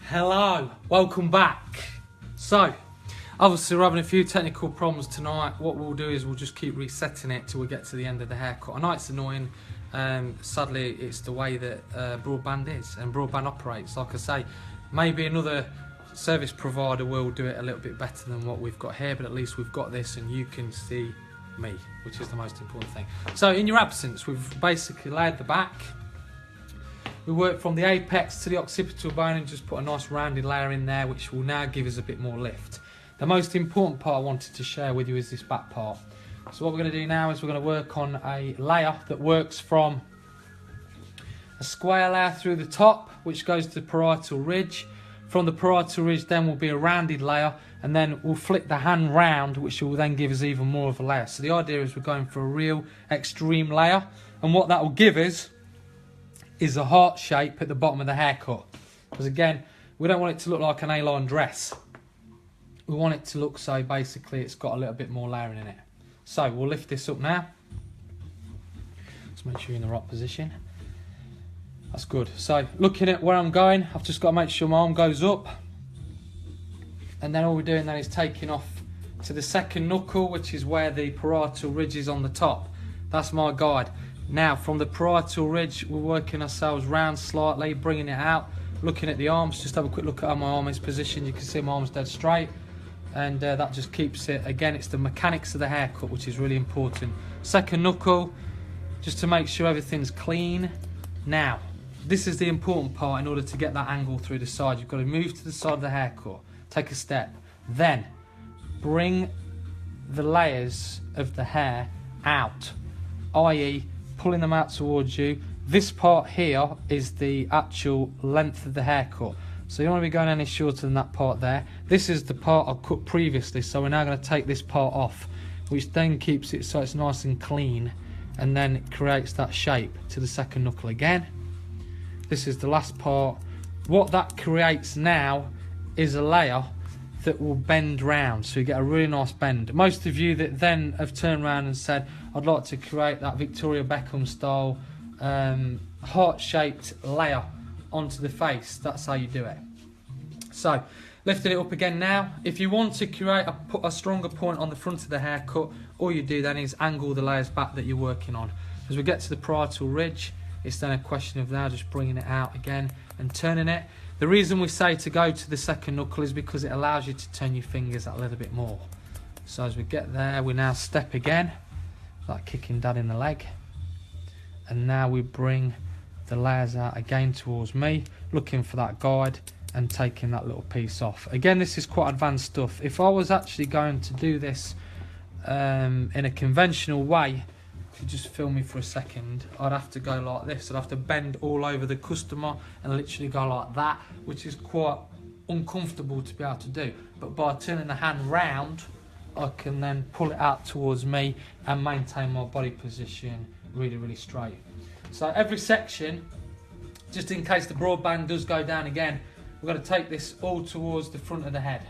Hello, welcome back. So, obviously we're having a few technical problems tonight. What we'll do is we'll just keep resetting it till we get to the end of the haircut. I know it's annoying, sadly it's the way that broadband is and broadband operates. Like I say, maybe another service provider will do it a little bit better than what we've got here, but at least we've got this and you can see me, which is the most important thing. So in your absence, we've basically laid the back. We work from the apex to the occipital bone and just put a nice rounded layer in there, which will now give us a bit more lift. The most important part I wanted to share with you is this back part. So what we're going to do now is we're going to work on a layer that works from a square layer through the top, which goes to the parietal ridge. From the parietal ridge then will be a rounded layer, and then we'll flip the hand round, which will then give us even more of a layer. So the idea is we're going for a real extreme layer, and what that will give us is a heart shape at the bottom of the haircut. Because again, we don't want it to look like an A-line dress. We want it to look so basically it's got a little bit more layering in it. So we'll lift this up now. Just make sure you're in the right position. That's good. So looking at where I'm going, I've just got to make sure my arm goes up. And then all we're doing then is taking off to the second knuckle, which is where the parietal ridge is on the top. That's my guide. Now from the parietal ridge, we're working ourselves round slightly, bringing it out, looking at the arms. Just have a quick look at how my arm is positioned. You can see my arm's dead straight, and that just keeps it. Again, it's the mechanics of the haircut which is really important. Second knuckle, just to make sure everything's clean. Now, this is the important part. In order to get that angle through the side, you've got to move to the side of the haircut, take a step, then bring the layers of the hair out, i.e. pulling them out towards you. This part here is the actual length of the haircut, so you don't want to be going any shorter than that part there. This is the part I cut previously, so we're now going to take this part off, which then keeps it so it's nice and clean, and then it creates that shape to the second knuckle again. This is the last part. What that creates now is a layer that will bend round, so you get a really nice bend. Most of you that then have turned around and said, I'd like to create that Victoria Beckham style heart-shaped layer onto the face, that's how you do it. So lifting it up again now. If you want to create a stronger point on the front of the haircut, all you do then is angle the layers back that you're working on. As we get to the parietal ridge, it's then a question of now just bringing it out again and turning it. The reason we say to go to the second knuckle is because it allows you to turn your fingers a little bit more. So as we get there, we now step again, like kicking dad in the leg. And now we bring the layers out again towards me, looking for that guide and taking that little piece off. Again, this is quite advanced stuff. If I was actually going to do this in a conventional way, if you just film me for a second, I'd have to go like this. I'd have to bend all over the customer and literally go like that, which is quite uncomfortable to be able to do. But by turning the hand round, I can then pull it out towards me and maintain my body position really, really straight. So every section, just in case the broadband does go down again, we're going to take this all towards the front of the head.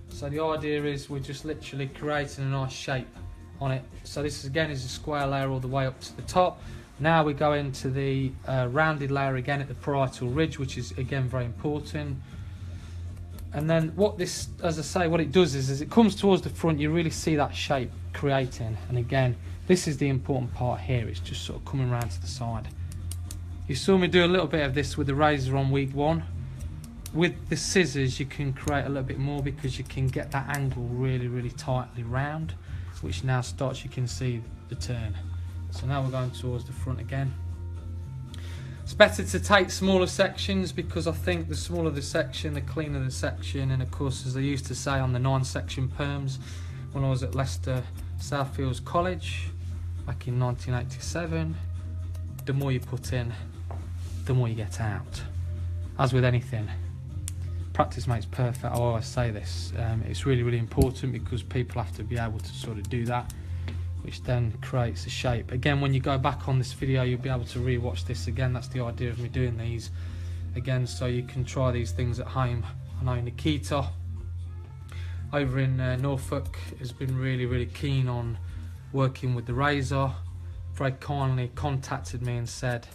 So the idea is we're just literally creating a nice shape on it. So this again is a square layer all the way up to the top. Now we go into the rounded layer again at the parietal ridge, which is again very important. And then what this, as I say, what it does is as it comes towards the front, you really see that shape creating. And again, this is the important part here. It's just sort of coming around to the side. You saw me do a little bit of this with the razor on week 1. With the scissors, you can create a little bit more because you can get that angle really, really tightly round, which now starts, you can see the turn. So now we're going towards the front again. It's better to take smaller sections because I think the smaller the section, the cleaner the section. And of course, as they used to say on the 9-section perms when I was at Leicester Southfields College back in 1987, the more you put in, the more you get out. As with anything, practice makes perfect. I always say this. It's really, really important because people have to be able to sort of do that, which then creates a shape. Again, when you go back on this video, you'll be able to re-watch this again. That's the idea of me doing these again, so you can try these things at home. I know Nikita over in Norfolk has been really, really keen on working with the razor. Very kindly contacted me and said,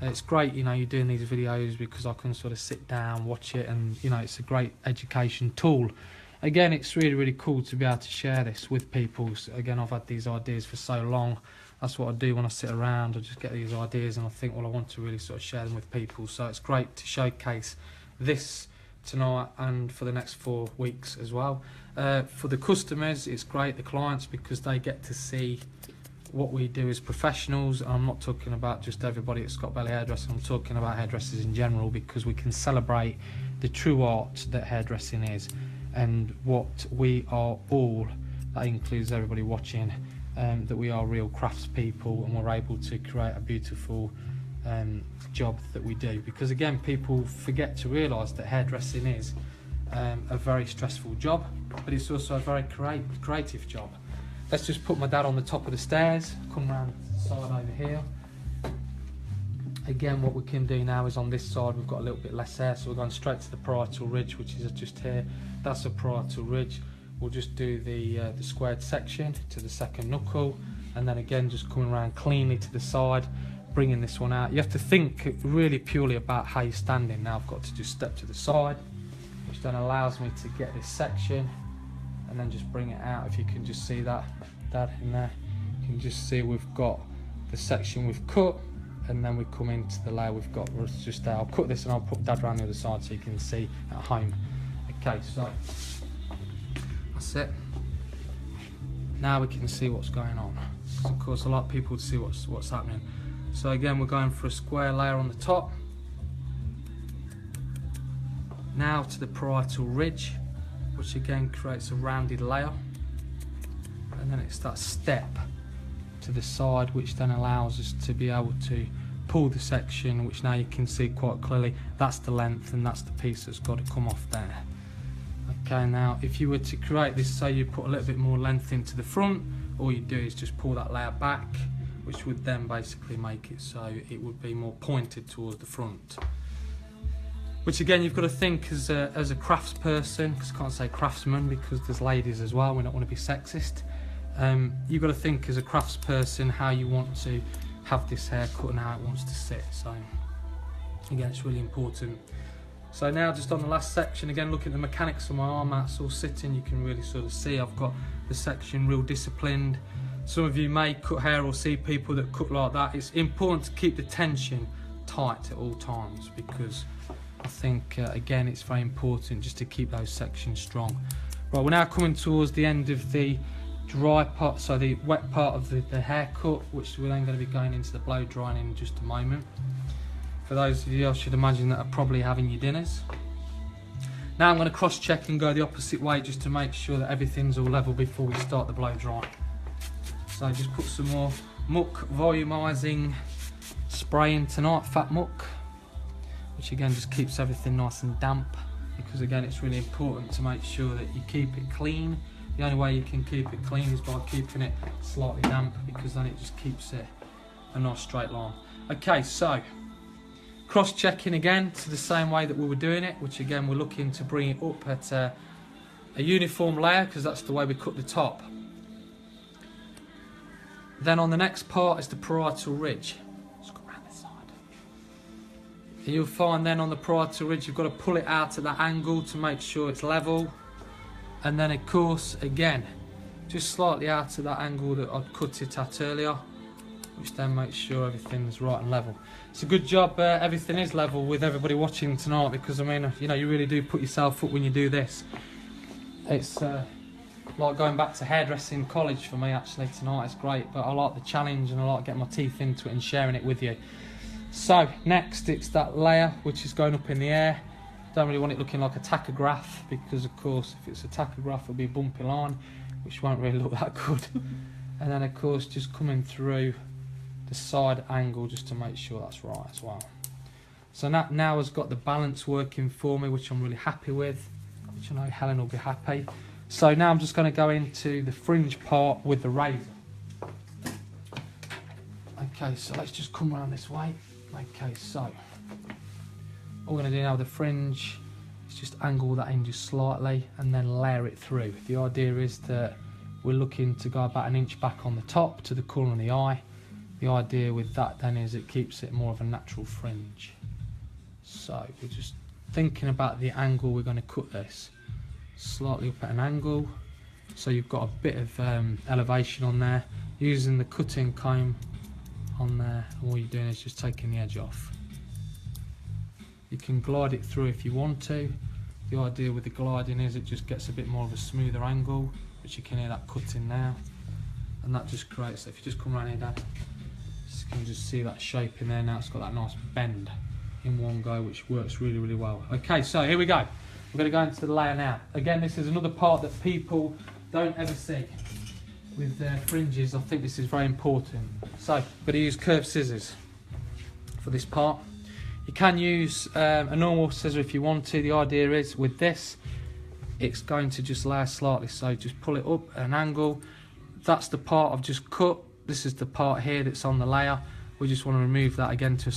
It's great, you know, you're doing these videos because I can sort of sit down, watch it, and you know, it's a great education tool. Again, it's really cool to be able to share this with people. So again, I've had these ideas for so long. That's what I do when I sit around. I just get these ideas and I think, well, I want to really sort of share them with people. So it's great to showcase this tonight and for the next 4 weeks as well. For the customers, it's great, the clients, because they get to see what we do as professionals. I'm not talking about just everybody at Scott Belly Hairdressing, I'm talking about hairdressers in general, because we can celebrate the true art that hairdressing is and what we are all. That includes everybody watching, that we are real craftspeople and we're able to create a beautiful job that we do. Because again, people forget to realise that hairdressing is a very stressful job, but it's also a very creative job. Let's just put my dad on the top of the stairs, come round the side over here. Again, what we can do now is on this side we've got a little bit less air, so we're going straight to the parietal ridge, which is just here. That's a parietal ridge. We'll just do the squared section to the second knuckle, and then again just coming around cleanly to the side, bringing this one out. You have to think really purely about how you're standing. Now I've got to just step to the side, which then allows me to get this section and then just bring it out. If you can just see that, Dad, in there, you can just see we've got the section we've cut, and then we come into the layer we've got just there. I'll cut this and I'll put Dad around the other side so you can see at home. Okay, so that's it. Now we can see what's going on. Of course, I like people to see what's happening. So again, we're going for a square layer on the top. Now to the parietal ridge, which again creates a rounded layer, and then it's that step to the side, which then allows us to be able to pull the section, which now you can see quite clearly. That's the length and that's the piece that's got to come off there. Okay, now if you were to create this, so you put a little bit more length into the front, all you do is just pull that layer back, which would then basically make it so it would be more pointed towards the front. Which again, you've got to think as a craftsperson, because I can't say craftsman because there's ladies as well, we don't want to be sexist. You've got to think as a craftsperson how you want to have this haircut and how it wants to sit. So again, it's really important. So now just on the last section, again, look at the mechanics of my arm mats all sitting. You can really sort of see I've got the section real disciplined. Some of you may cut hair or see people that cut like that. It's important to keep the tension tight at all times, because I think again, it's very important just to keep those sections strong. Right, we're now coming towards the end of the dry part, so the wet part of the haircut, which we're then going to be going into the blow drying in just a moment. For those of you, I should imagine, that are probably having your dinners. Now I'm going to cross check and go the opposite way just to make sure that everything's all level before we start the blow dry. So just put some more muck volumising spray in tonight, fat muck, which again just keeps everything nice and damp, because again it's really important to make sure that you keep it clean. The only way you can keep it clean is by keeping it slightly damp, because then it just keeps it a nice straight line. Okay, so cross-checking again to the same way that we were doing it, which again we're looking to bring it up at a uniform layer, because that's the way we cut the top. Then on the next part is the parietal ridge. Let's go around this side. You'll find then on the parietal ridge you've got to pull it out at that angle to make sure it's level. And then of course again, just slightly out of that angle that I'd cut it at earlier, which then makes sure everything's right and level. It's a good job everything is level with everybody watching tonight, because I mean, you know, you really do put yourself up when you do this. It's like going back to hairdressing college for me actually tonight. It's great, but I like the challenge and I like getting my teeth into it and sharing it with you. So next it's that layer which is going up in the air. Don't really want it looking like a tachograph, because of course if it's a tachograph it'll be a bumpy line, which won't really look that good. And then of course just coming through the side angle just to make sure that's right as well. So now has got the balance working for me, which I'm really happy with, which I know Helen will be happy. So now I'm just going to go into the fringe part with the razor. Okay, so let's just come around this way. Okay, so all we're going to do now with the fringe is just angle that in just slightly and then layer it through. The idea is that we're looking to go about 1 inch back on the top to the corner of the eye, The idea with that then is it keeps it more of a natural fringe. So we're just thinking about the angle we're going to cut this. Slightly up at an angle, so you've got a bit of elevation on there. Using the cutting comb on there, and all you're doing is just taking the edge off. You can glide it through if you want to. The idea with the gliding is it just gets a bit more of a smoother angle, which you can hear that cutting now, and that just creates, if you just come around here, Dan, you can just see that shape in there now. It's got that nice bend in one go, which works really, really well. Okay, so here we go. We're going to go into the layer now. Again, this is another part that people don't ever see with their fringes. I think this is very important. So, I'm going to use curved scissors for this part. You can use a normal scissor if you want to. The idea is with this, it's going to just layer slightly. So just pull it up at an angle. That's the part I've just cut. This is the part here that's on the layer. We just want to remove that again to a